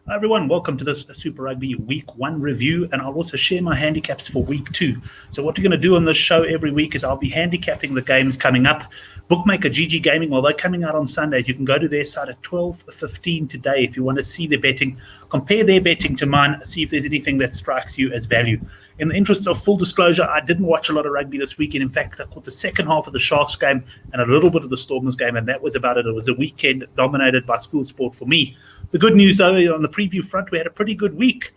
Hi everyone, welcome to this Super Rugby Week 1 review, and I'll also share my handicaps for Week 2. So what we're going to do on this show every week is I'll be handicapping the games coming up. Bookmaker GG Gaming, well, they're coming out on Sundays. You can go to their site at 12:15 today if you want to see their betting. Compare their betting to mine, see if there's anything that strikes you as value. In the interest of full disclosure, I didn't watch a lot of rugby this weekend. In fact, I caught the second half of the Sharks game and a little bit of the Stormers game, and that was about it. It was a weekend dominated by school sport for me. The good news, though, on the preview front, we had a pretty good week.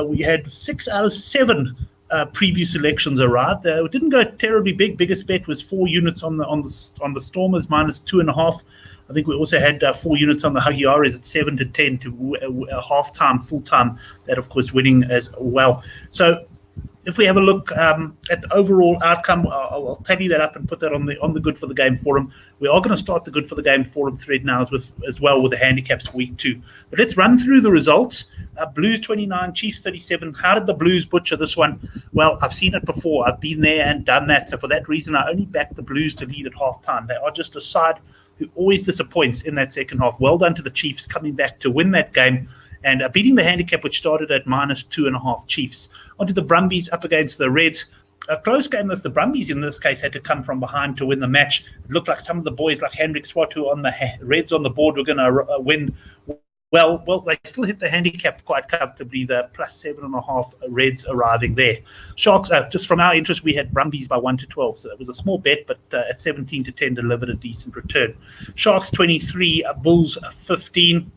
We had 6 out of 7 preview selections arrived. It didn't go terribly big. Biggest bet was 4 units on the Stormers, minus 2.5. I think we also had 4 units on the Huggiaris at 7 to 10 to half-time, full-time. That, of course, winning as well. So if we have a look at the overall outcome, I'll tally that up and put that on the Good for the Game forum. We are going to start the Good for the Game forum thread now as well with the handicaps for Week 2. But let's run through the results. Blues 29, Chiefs 37. How did the Blues butcher this one? Well, I've seen it before. I've been there and done that. So for that reason, I only backed the Blues to lead at halftime. They are just a side who always disappoints in that second half. Well done to the Chiefs coming back to win that game and beating the handicap, which started at minus 2.5 Chiefs. Onto the Brumbies up against the Reds. A close game as the Brumbies, in this case, had to come from behind to win the match. It looked like some of the boys like Hendrik Swart, who on the Reds on the board, were going to win. Well, they still hit the handicap quite comfortably, the plus 7.5 Reds arriving there. Sharks, just from our interest, we had Brumbies by 1 to 12, so that was a small bet, but at 17 to 10 delivered a decent return. Sharks 23, Bulls 15.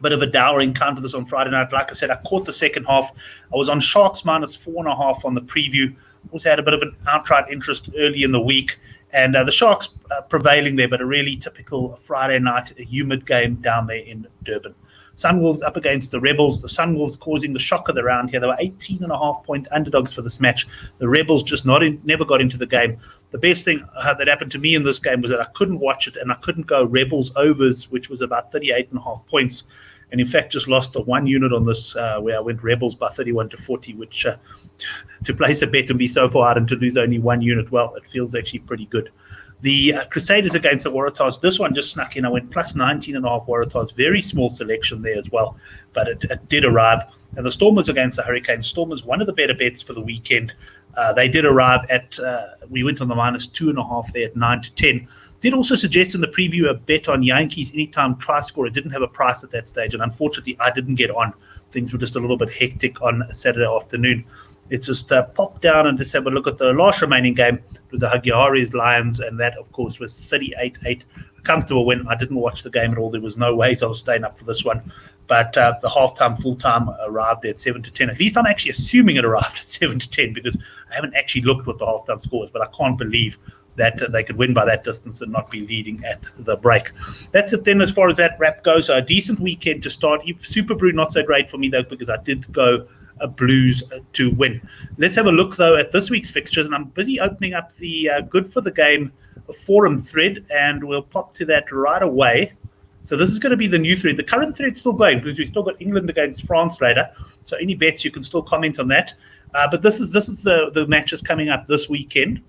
Bit of a dour encounter this on Friday night. Like I said, I caught the second half. I was on Sharks minus 4.5 on the preview. Also had a bit of an outright interest early in the week. And the Sharks prevailing there, but a really typical Friday night humid game down there in Durban. Sunwolves up against the Rebels. The Sunwolves causing the shock of the round here. They were 18.5-point underdogs for this match. The Rebels just never got into the game. The best thing that happened to me in this game was that I couldn't watch it and I couldn't go Rebels overs, which was about 38.5 points. And in fact, just lost the 1 unit on this where I went Rebels by 31 to 40, which to place a bet and be so far out and to lose only 1 unit, well, it feels actually pretty good. The Crusaders against the Waratahs, this one just snuck in. I went plus 19.5 Waratahs, very small selection there as well, but it did arrive. And the Stormers against the Hurricanes. Stormers, one of the better bets for the weekend. They did arrive at, we went on the minus 2.5 there at 9 to 10. Did also suggest in the preview a bet on Yankees anytime try score. It didn't have a price at that stage, and unfortunately I didn't get on. Things were just a little bit hectic on Saturday afternoon. Let's just pop down and just have a look at the last remaining game. It was the Huggiaris Lions, and that, of course, was 38-8. A comfortable win. I didn't watch the game at all. There was no ways I was staying up for this one. But the halftime, full-time arrived there at 7 to 10. At least I'm actually assuming it arrived at 7 to 10 because I haven't actually looked what the halftime score is, but I can't believe that they could win by that distance and not be leading at the break. That's it then as far as that wrap goes. So a decent weekend to start. Super Brew, not so great for me, though, because I did go Blues to win. Let's have a look, though, at this week's fixtures, and I'm busy opening up the Good for the Game forum thread, and we'll pop to that right away. So this is going to be the new thread. The current thread's still going because we've still got England against France later, so any bets you can still comment on that. But this is the matches coming up this weekend.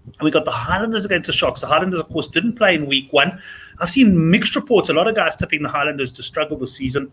And we got the Highlanders against the Sharks. The Highlanders, of course, didn't play in Week 1. I've seen mixed reports. A lot of guys tipping the Highlanders to struggle this season,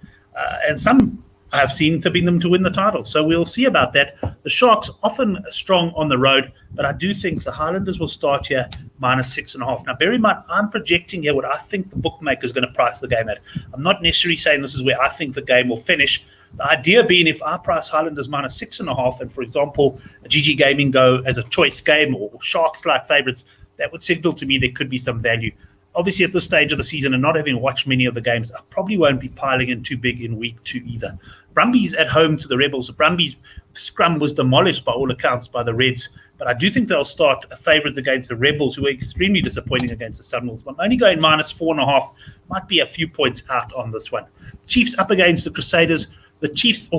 and some I have seen tipping them to win the title. So we'll see about that. The Sharks often strong on the road, but I do think the Highlanders will start here minus 6.5. Now, bear in mind, I'm projecting here what I think the bookmaker is going to price the game at. I'm not necessarily saying this is where I think the game will finish. The idea being if I price Highlanders minus 6.5 and, for example, a GG Gaming go as a choice game or Sharks-like favourites, that would signal to me there could be some value. Obviously, at this stage of the season and not having watched many of the games, I probably won't be piling in too big in Week 2 either. Brumbies at home to the Rebels. The Brumbies scrum was demolished by all accounts by the Reds, but I do think they'll start favourites against the Rebels, who were extremely disappointing against the Sunwolves. But I'm only going minus 4.5. Might be a few points out on this one. Chiefs up against the Crusaders. The Chiefs,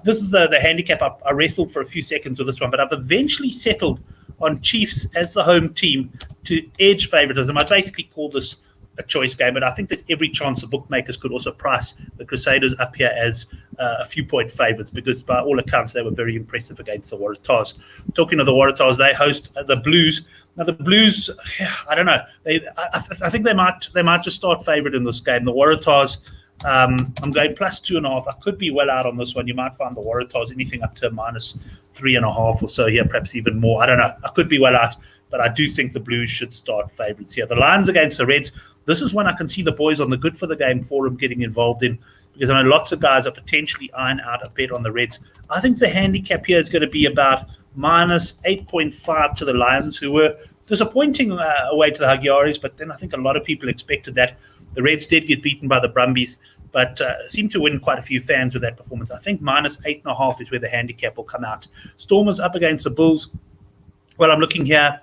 this is the handicap. I wrestled for a few seconds with this one, but I've eventually settled on Chiefs as the home team to edge favoritism. I basically call this a choice game, but I think there's every chance the bookmakers could also price the Crusaders up here as a few point favorites because by all accounts they were very impressive against the Waratahs. Talking of the Waratahs, they host the Blues. Now the Blues, I don't know. I think they might just start favourite in this game. The Waratahs I'm going plus 2.5. I could be well out on this one. You might find the Waratahs anything up to minus 3.5 or so here, perhaps even more. I don't know. I could be well out, but I do think the Blues should start favourites here. The Lions against the Reds. This is one I can see the boys on the Good for the Game forum getting involved in, because I know lots of guys are potentially eyeing out a bet on the Reds. I think the handicap here is going to be about minus 8.5 to the Lions, who were disappointing away to the Haggiaris, but then I think a lot of people expected that. The Reds did get beaten by the Brumbies, but seemed to win quite a few fans with that performance. I think minus 8.5 is where the handicap will come out. Stormers up against the Bulls. Well, I'm looking here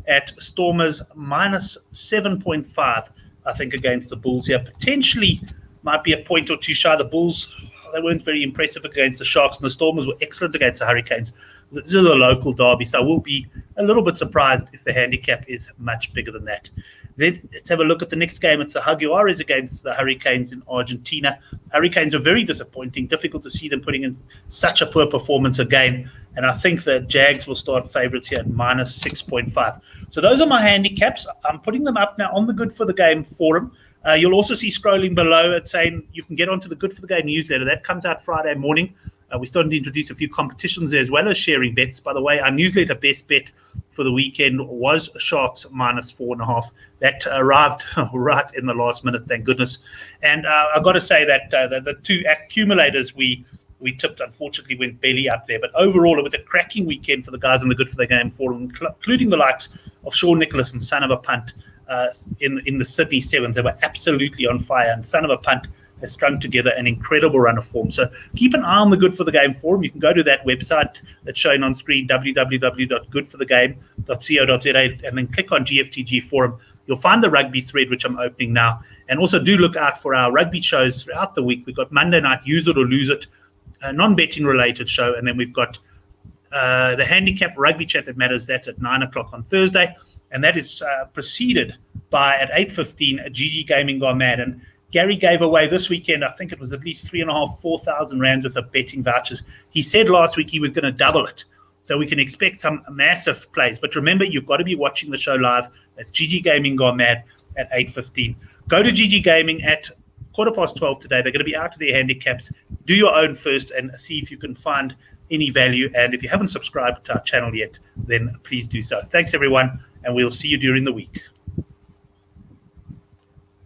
at Stormers minus 7.5, I think, against the Bulls here. Potentially might be a point or two shy. The Bulls, they weren't very impressive against the Sharks, and the Stormers were excellent against the Hurricanes. This is a local derby, so I will be a little bit surprised if the handicap is much bigger than that. Let's have a look at the next game. It's the Haggiaris against the Hurricanes in Argentina. Hurricanes are very disappointing. Difficult to see them putting in such a poor performance again. And I think the Jags will start favourites here at minus 6.5. So those are my handicaps. I'm putting them up now on the Good for the Game forum. You'll also see scrolling below it saying you can get onto the Good for the Game newsletter. That comes out Friday morning. We're starting to introduce a few competitions there as well as sharing bets. By the way, our newsletter best bet for the weekend was Sharks minus 4.5. That arrived right in the last minute, thank goodness. And I've got to say that the two accumulators we tipped, unfortunately, went belly up there. But overall, it was a cracking weekend for the guys on the Good for the Game forum, including the likes of Sean Nicholas and Son of a Punt in the Sydney Sevens. They were absolutely on fire, and Son of a Punt has strung together an incredible run of form. So keep an eye on the Good for the Game forum. You can go to that website that's showing on screen, www.goodforthegame.co.za, and then click on GFTG forum. You'll find the rugby thread, which I'm opening now. And also do look out for our rugby shows throughout the week. We've got Monday night, Use It or Lose It, a non-betting related show. And then we've got the Handicap Rugby Chat That Matters. That's at 9 o'clock on Thursday. And that is preceded by, at 8:15, a GG Gaming Gone Mad. And Gary gave away this weekend, I think it was at least 3,500, 4,000 rands worth of betting vouchers. He said last week he was going to double it. So we can expect some massive plays. But remember, you've got to be watching the show live. That's GG Gaming Gone Mad at 8:15. Go to GG Gaming at 12:15 today. They're going to be out of their handicaps. Do your own first and see if you can find any value. And if you haven't subscribed to our channel yet, then please do so. Thanks, everyone, and we'll see you during the week.